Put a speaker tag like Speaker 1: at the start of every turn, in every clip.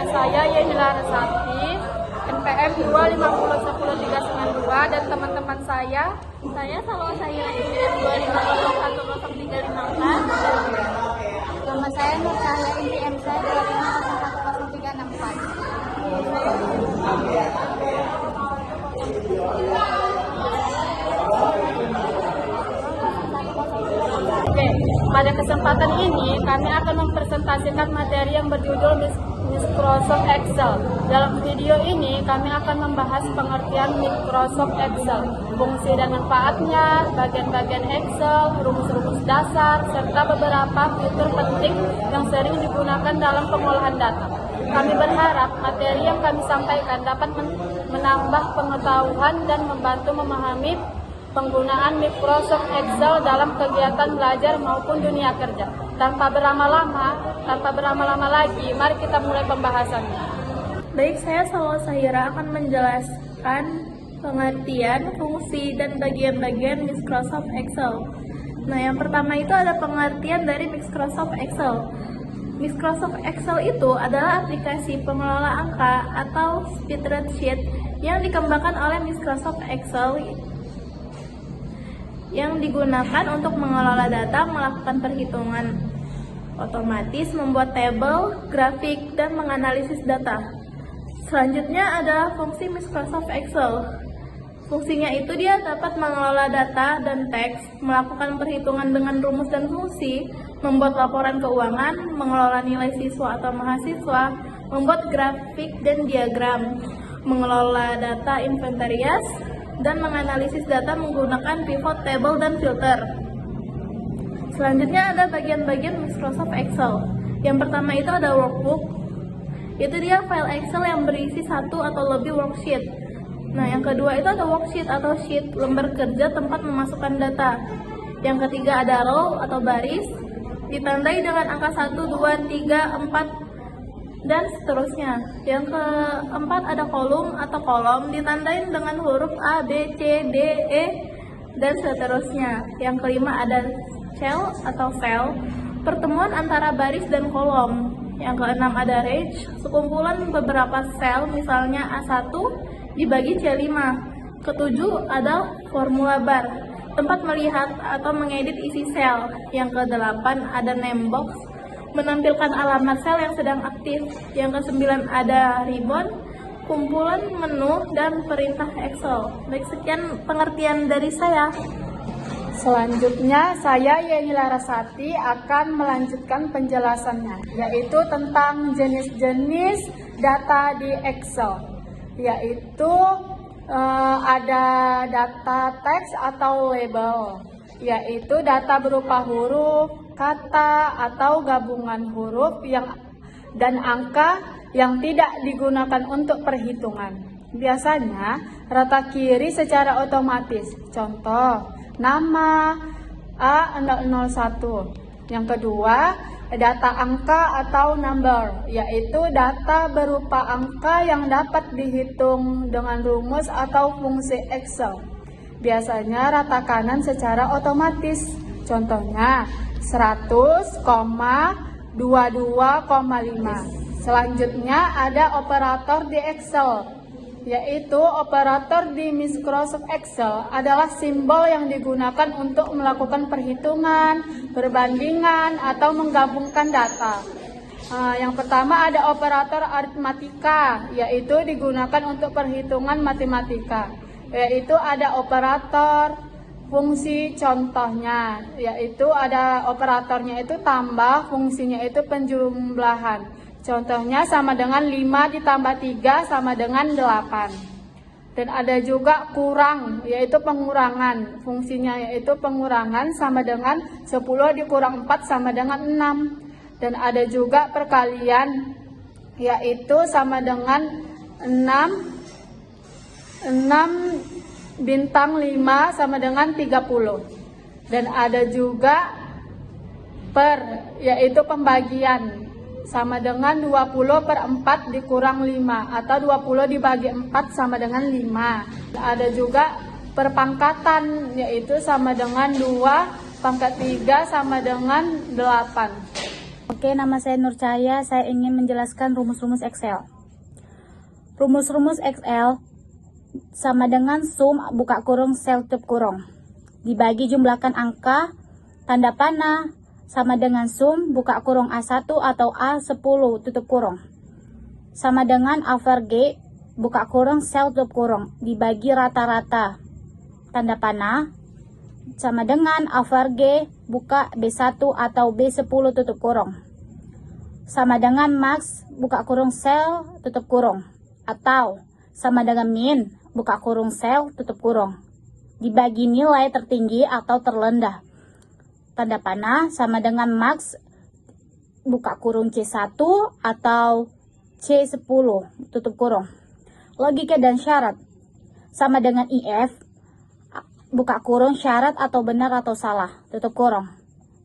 Speaker 1: Nama saya Yeni Larasati, NPM 2501092, dan teman-teman saya
Speaker 2: Salwa Sahila NPM 250101354.
Speaker 3: Nama saya Nur Cahaya, NPM saya 25014.
Speaker 1: Oke, pada kesempatan ini kami akan mempresentasikan materi yang berjudul Microsoft Excel. Dalam video ini kami akan membahas pengertian Microsoft Excel, fungsi dan manfaatnya, bagian-bagian Excel, rumus-rumus dasar, serta beberapa fitur penting yang sering digunakan dalam pengolahan data. Kami berharap materi yang kami sampaikan dapat menambah pengetahuan dan membantu memahami penggunaan Microsoft Excel dalam kegiatan belajar maupun dunia kerja. Tanpa berlama-lama lagi, mari kita mulai pembahasannya.
Speaker 2: Baik, saya Salwa Sahira akan menjelaskan pengertian, fungsi, dan bagian-bagian Microsoft Excel. Nah, yang pertama itu ada pengertian dari Microsoft Excel. Microsoft Excel itu adalah aplikasi pengelola angka atau spreadsheet yang dikembangkan oleh Microsoft Excel yang digunakan untuk mengelola data, melakukan perhitungan otomatis, membuat tabel, grafik, dan menganalisis data. Selanjutnya adalah fungsi Microsoft Excel. Fungsinya itu dia dapat mengelola data dan teks, melakukan perhitungan dengan rumus dan fungsi, membuat laporan keuangan, mengelola nilai siswa atau mahasiswa, membuat grafik dan diagram, mengelola data inventarias, dan menganalisis data menggunakan pivot table dan filter. Selanjutnya ada bagian-bagian Microsoft Excel. Yang pertama itu ada workbook. Itu dia file Excel yang berisi satu atau lebih worksheet. Nah, yang kedua itu ada worksheet atau sheet, lembar kerja tempat memasukkan data. Yang ketiga ada row atau baris, ditandai dengan angka 1, 2, 3, 4, dan seterusnya. Yang keempat ada kolom atau kolom, ditandai dengan huruf A, B, C, D, E, dan seterusnya. Yang kelima ada cell atau sel, pertemuan antara baris dan kolom. Yang keenam ada range, sekumpulan beberapa sel, misalnya A1 dibagi C5. Ketujuh ada formula bar, tempat melihat atau mengedit isi sel. Yang kedelapan ada name box, menampilkan alamat sel yang sedang aktif. Yang kesembilan ada ribbon, kumpulan menu dan perintah Excel. Baik, sekian pengertian dari saya.
Speaker 1: Selanjutnya, saya Yeni Larasati akan melanjutkan penjelasannya, yaitu tentang jenis-jenis data di Excel, yaitu ada data teks atau label, yaitu data berupa huruf, kata, atau gabungan huruf dan angka yang tidak digunakan untuk perhitungan. Biasanya rata kiri secara otomatis. Contoh, nama A001. Yang kedua, data angka atau number, yaitu data berupa angka yang dapat dihitung dengan rumus atau fungsi Excel. Biasanya rata kanan secara otomatis. Contohnya 100,22,5. Selanjutnya ada operator di Excel, yaitu operator di Microsoft Excel adalah simbol yang digunakan untuk melakukan perhitungan, perbandingan, atau menggabungkan data. Yang pertama ada operator aritmatika, yaitu digunakan untuk perhitungan matematika. Yaitu ada operator fungsi, contohnya yaitu ada operatornya itu tambah, fungsinya itu penjumlahan. Contohnya sama dengan 5 ditambah 3 sama dengan 8. Dan ada juga kurang, yaitu pengurangan. Fungsinya yaitu pengurangan sama dengan 10 dikurang 4 sama dengan 6. Dan ada juga perkalian, yaitu sama dengan 6 bintang 5 sama dengan 30. Dan ada juga yaitu pembagian, sama dengan 20/4 dikurang 5 atau 20 dibagi 4 sama dengan 5. Ada juga perpangkatan, yaitu sama dengan 2 pangkat 3 sama dengan 8.
Speaker 3: Oke, nama saya Nur Cahaya. Saya ingin menjelaskan rumus-rumus Excel. Rumus-rumus Excel sama dengan sum buka kurung sel tutup kurung dibagi jumlahkan angka tanda panah sama dengan sum buka kurung A1 atau A10 tutup kurung sama dengan average buka kurung sel tutup kurung dibagi rata-rata tanda panah sama dengan average buka B1 atau B10 tutup kurung sama dengan max buka kurung sel tutup kurung atau sama dengan min buka kurung sel tutup kurung dibagi nilai tertinggi atau terrendah tanda panah sama dengan max buka kurung C1 atau C10 tutup kurung. Logika dan syarat sama dengan IF buka kurung syarat atau benar atau salah tutup kurung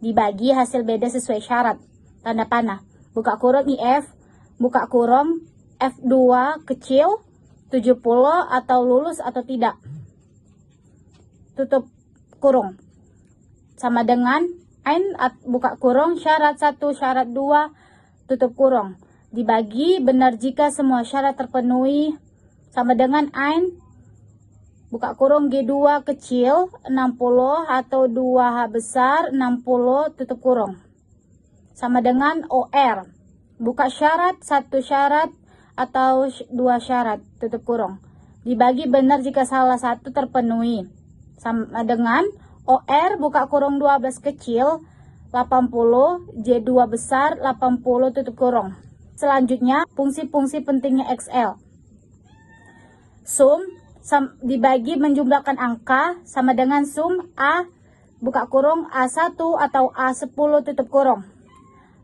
Speaker 3: dibagi hasil beda sesuai syarat tanda panah buka kurung IF buka kurung F2 kecil 70 atau lulus atau tidak tutup kurung sama dengan N buka kurung syarat 1 syarat 2 tutup kurung dibagi benar jika semua syarat terpenuhi sama dengan N buka kurung G2 kecil 60 atau 2H besar 60 tutup kurung sama dengan OR buka syarat 1 syarat atau 2 syarat tutup kurung dibagi benar jika salah satu terpenuhi sama dengan OR buka kurung 12 kecil 80 J2 besar 80 tutup kurung. Selanjutnya fungsi-fungsi pentingnya Excel. Sum dibagi menjumlahkan angka sama dengan sum A buka kurung A1 atau A10 tutup kurung.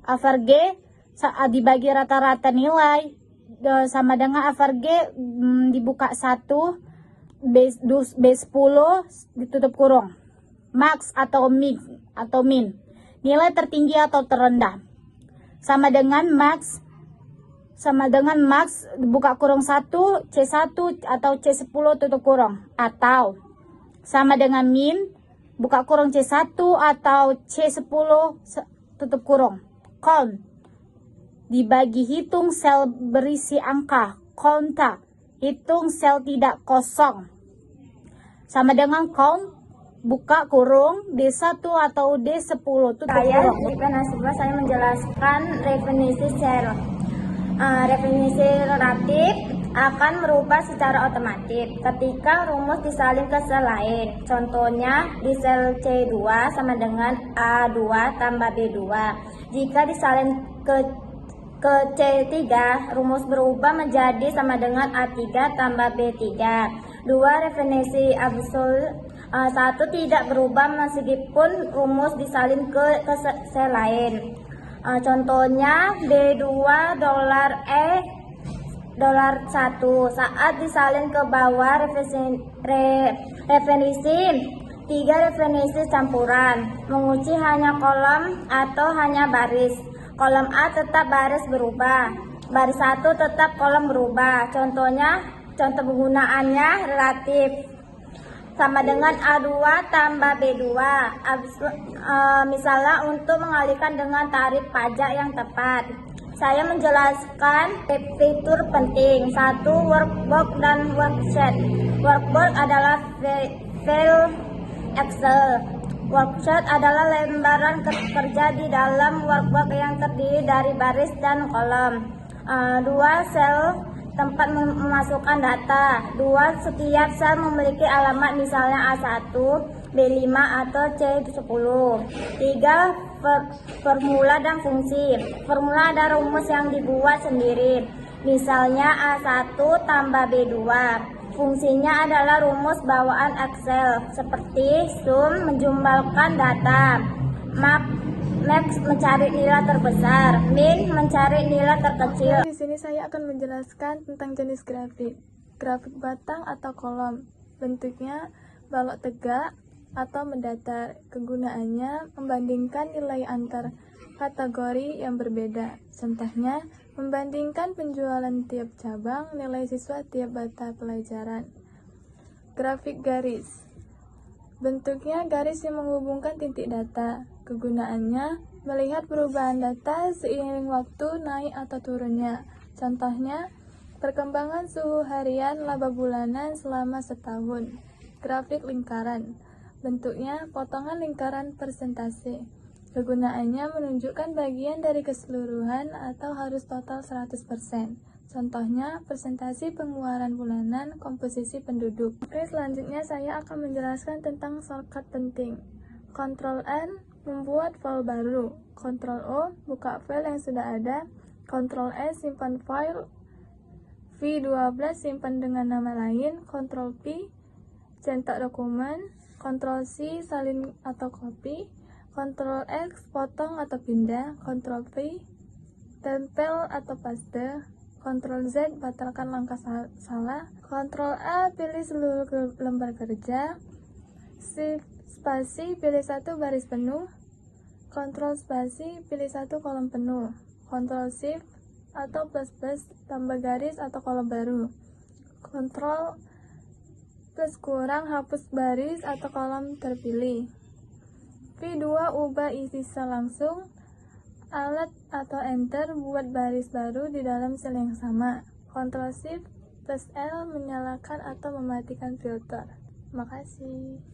Speaker 3: Average dibagi rata-rata nilai sama dengan average dibuka 1 B10 ditutup kurung. Max atau min nilai tertinggi atau terendah sama dengan max buka kurung 1 C1 atau C10 tutup kurung atau sama dengan min buka kurung C1 atau C10 tutup kurung. Count dibagi hitung sel berisi angka konta hitung sel tidak kosong sama dengan count buka kurung D1 atau D10 tutup kurung.
Speaker 4: Saya menjelaskan definisi sel. Definisi relatif akan merubah secara otomatis ketika rumus disalin ke sel lain. Contohnya di sel C2 sama dengan A2 tambah B2. Jika disalin ke C3, rumus berubah menjadi sama dengan A3 tambah B3. Dua definisi absolut satu tidak berubah meskipun rumus disalin ke sel lain. Contohnya D2 $E $1 saat disalin ke bawah definisi 3 definisi campuran mengunci hanya kolom atau hanya baris. Kolom A tetap baris berubah, baris 1 tetap kolom berubah. Contohnya, contoh penggunaannya relatif sama dengan A2 tambah B2. Misalnya untuk mengalihkan dengan tarif pajak yang tepat. Saya menjelaskan fitur penting. 1. Workbook dan worksheet. Workbook adalah file Excel. Worksheet adalah lembaran kerja di dalam workbook yang terdiri dari baris dan kolom. 2. Sel tempat memasukkan data. 2. Setiap sel memiliki alamat misalnya A1, B5 atau C10. 3. Formula dan fungsi. Formula ada rumus yang dibuat sendiri. Misalnya A1 tambah B2. Fungsinya adalah rumus bawaan Excel seperti sum menjumlahkan data, max mencari nilai terbesar, min mencari nilai terkecil.
Speaker 2: Di sini saya akan menjelaskan tentang jenis grafik. Grafik batang atau kolom. Bentuknya balok tegak atau mendatar. Kegunaannya membandingkan nilai antar kategori yang berbeda. Contohnya, membandingkan penjualan tiap cabang, nilai siswa tiap mata pelajaran. Grafik garis. Bentuknya garis yang menghubungkan titik data. Kegunaannya melihat perubahan data seiring waktu naik atau turunnya. Contohnya, perkembangan suhu harian laba bulanan selama setahun. Grafik lingkaran. Bentuknya potongan lingkaran persentase. Kegunaannya menunjukkan bagian dari keseluruhan atau harus total 100%. Contohnya, presentasi pengeluaran bulanan komposisi penduduk. Oke, selanjutnya saya akan menjelaskan tentang shortcut penting. Ctrl N membuat file baru. Ctrl O buka file yang sudah ada. Ctrl S simpan file. V12 simpan dengan nama lain. Ctrl P cetak dokumen. Ctrl C salin atau copy. Ctrl X potong atau pindah. Ctrl V tempel atau paste. Ctrl Z batalkan langkah salah. Ctrl A pilih seluruh lembar kerja. Shift spasi pilih satu baris penuh. Ctrl spasi pilih satu kolom penuh. Ctrl Shift atau plus tambah garis atau kolom baru. Ctrl plus kurang hapus baris atau kolom terpilih. V2 ubah isi sel langsung. Alt atau Enter buat baris baru di dalam sel yang sama. Ctrl Shift plus L menyalakan atau mematikan filter. Terima kasih.